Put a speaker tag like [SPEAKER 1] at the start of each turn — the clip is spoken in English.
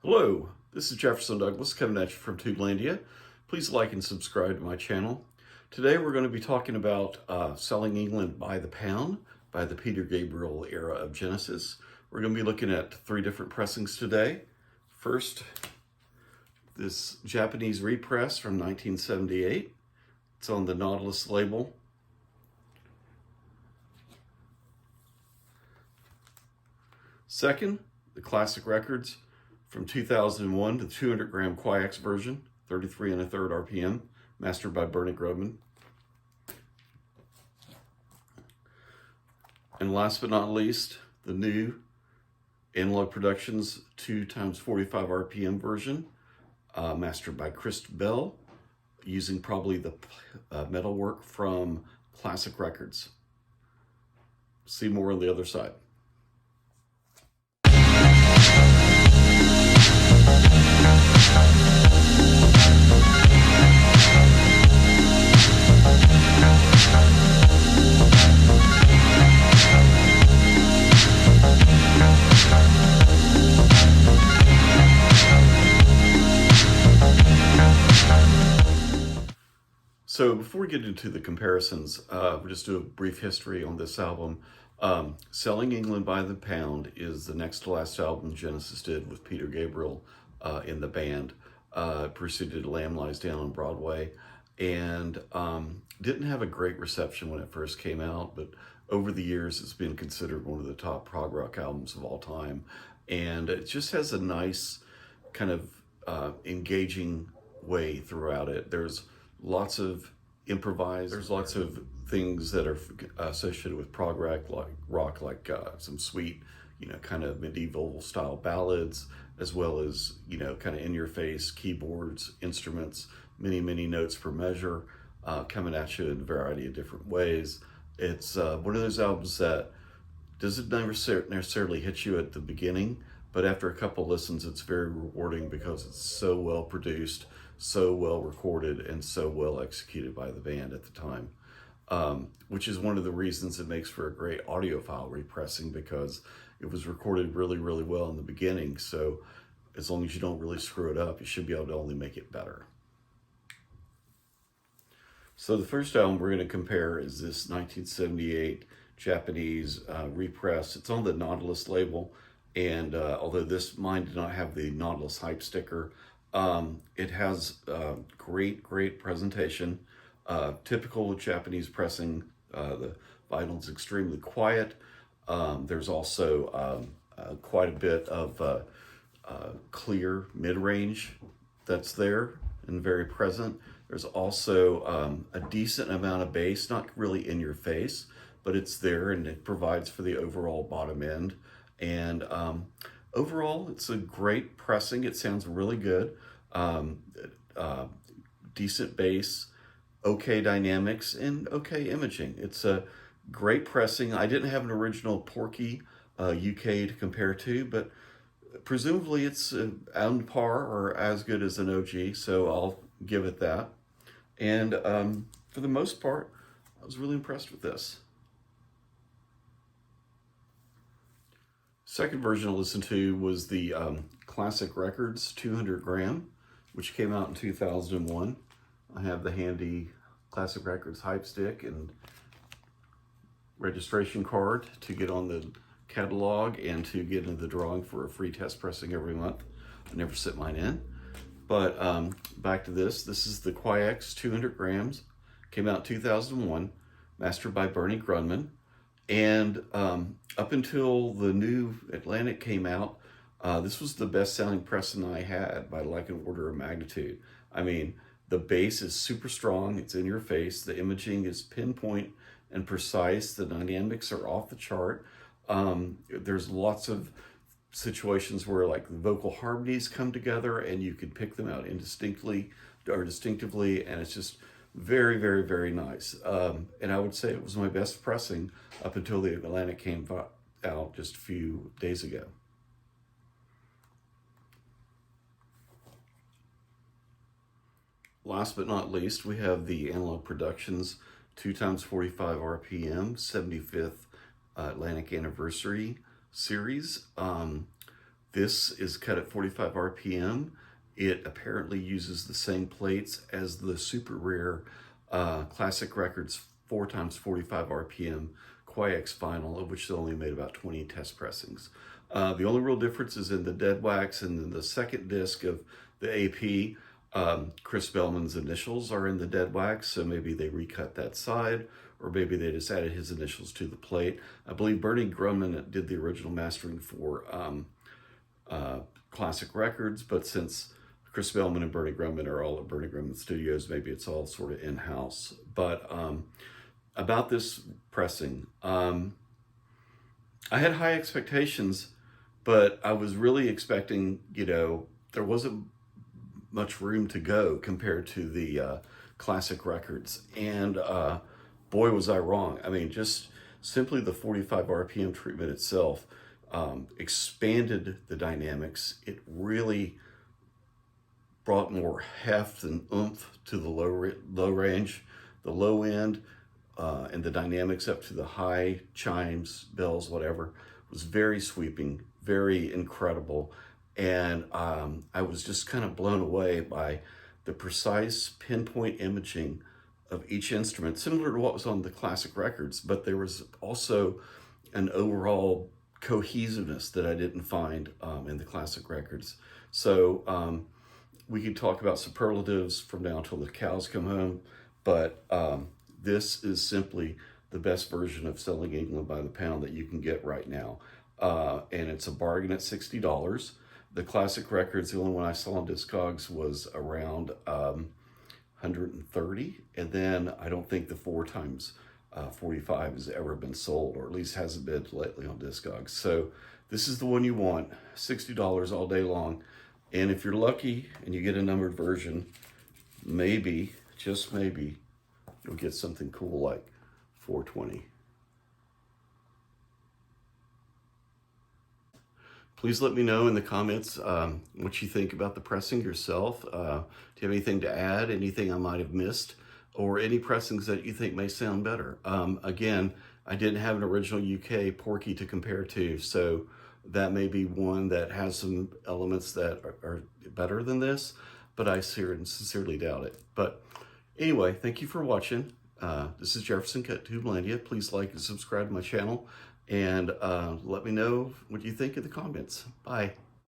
[SPEAKER 1] Hello, this is Jefferson Douglas coming at you from Tubelandia. Please like and subscribe to my channel. Today we're going to be talking about Selling England by the Pound by the Peter Gabriel era of Genesis. We're going to be looking at 3 different pressings today. First, this Japanese Repress from 1978. It's on the Nautilus label. Second, the Classic Records from 2001, the 200 gram Quiex version, 33 1/3 RPM, mastered by Bernie Grubman. And last but not least, the new Analogue Productions 2x45 RPM version, mastered by Chris Bell, using probably the metalwork from Classic Records. See more on the other side. So before we get into the comparisons, we'll just do a brief history on this album. Selling England by the Pound is the next to last album Genesis did with Peter Gabriel in the band. Preceded Lamb Lies Down on Broadway, and didn't have a great reception when it first came out, but over the years it's been considered one of the top prog rock albums of all time. And it just has a nice kind of engaging way throughout it. There's lots of improvised. There's lots of things that are associated with prog rock, like some sweet, kind of medieval style ballads, as well as, kind of in-your-face keyboards, instruments, many notes per measure, coming at you in a variety of different ways. It's one of those albums that doesn't necessarily hit you at the beginning, but after a couple listens, it's very rewarding because it's so well produced, so well recorded, and so well executed by the band at the time, which is one of the reasons it makes for a great audiophile repressing, because it was recorded really well in the beginning. So as long as you don't really screw it up, you should be able to only make it better. So the first album we're going to compare is this 1978 Japanese Repress. It's on the Nautilus label, and although mine did not have the Nautilus hype sticker, it has great presentation. Typical Japanese pressing. The vinyl's extremely quiet. There's also quite a bit of clear mid-range that's there and very present. There's also a decent amount of bass, not really in your face, but it's there, and it provides for the overall bottom end. And overall, it's a great pressing. It sounds really good. Decent bass, okay dynamics, and okay imaging. It's a great pressing. I didn't have an original Porky UK to compare to, but presumably it's on par or as good as an OG, so I'll give it that. And for the most part, I was really impressed with this. Second version I listened to was the Classic Records 200 gram, which came out in 2001. I have the handy Classic Records hype stick and registration card to get on the catalog and to get into the drawing for a free test pressing every month. I never sit mine in. But back to this. This is the Quiex 200 grams. Came out in 2001, mastered by Bernie Grubman. And up until the new Atlantic came out, this was the best-selling pressing I had by like an order of magnitude. I mean, the bass is super strong. It's in your face. The imaging is pinpoint and precise. The dynamics are off the chart. There's lots of situations where like the vocal harmonies come together and you can pick them out distinctively, and it's just very nice. And I would say it was my best pressing up until the Atlantic came out just a few days ago. Last but not least, we have the Analogue Productions 2x45 RPM 75th Atlantic Anniversary series. This is cut at 45 RPM. It apparently uses the same plates as the super rare Classic Records 4x45 RPM Quiex vinyl, of which they only made about 20 test pressings. The only real difference is in the dead wax, and then the second disc of the AP, Chris Bellman's initials are in the dead wax, so maybe they recut that side, or maybe they just added his initials to the plate. I believe Bernie Grumman did the original mastering for Classic Records, but since Chris Bellman and Bernie Grumman are all at Bernie Grumman Studios, maybe it's all sort of in-house. But about this pressing, I had high expectations, but I was really expecting, there wasn't much room to go compared to the Classic Records. And boy, was I wrong. I mean, just simply the 45 RPM treatment itself expanded the dynamics. It really brought more heft and oomph to the low range, the low end, and the dynamics up to the high chimes, bells, whatever. Was very sweeping, very incredible. And I was just kind of blown away by the precise pinpoint imaging of each instrument, similar to what was on the Classic Records, but there was also an overall cohesiveness that I didn't find in the Classic Records. So we could talk about superlatives from now until the cows come home, but this is simply the best version of Selling England by the Pound that you can get right now. And it's a bargain at $60. The Classic Records, the only one I saw on Discogs was around 130, and then I don't think the 4x45 has ever been sold, or at least hasn't been lately on Discogs. So this is the one you want, $60 all day long. And if you're lucky and you get a numbered version, maybe, just maybe, you'll get something cool like 420. Please let me know in the comments what you think about the pressing yourself. Do you have anything to add, anything I might have missed, or any pressings that you think may sound better? Again, I didn't have an original UK Porky to compare to, so that may be one that has some elements that are better than this, but I sincerely doubt it. But anyway, thank you for watching. This is Jefferson Cut Tubelandia. Please like and subscribe to my channel, and let me know what you think in the comments. Bye.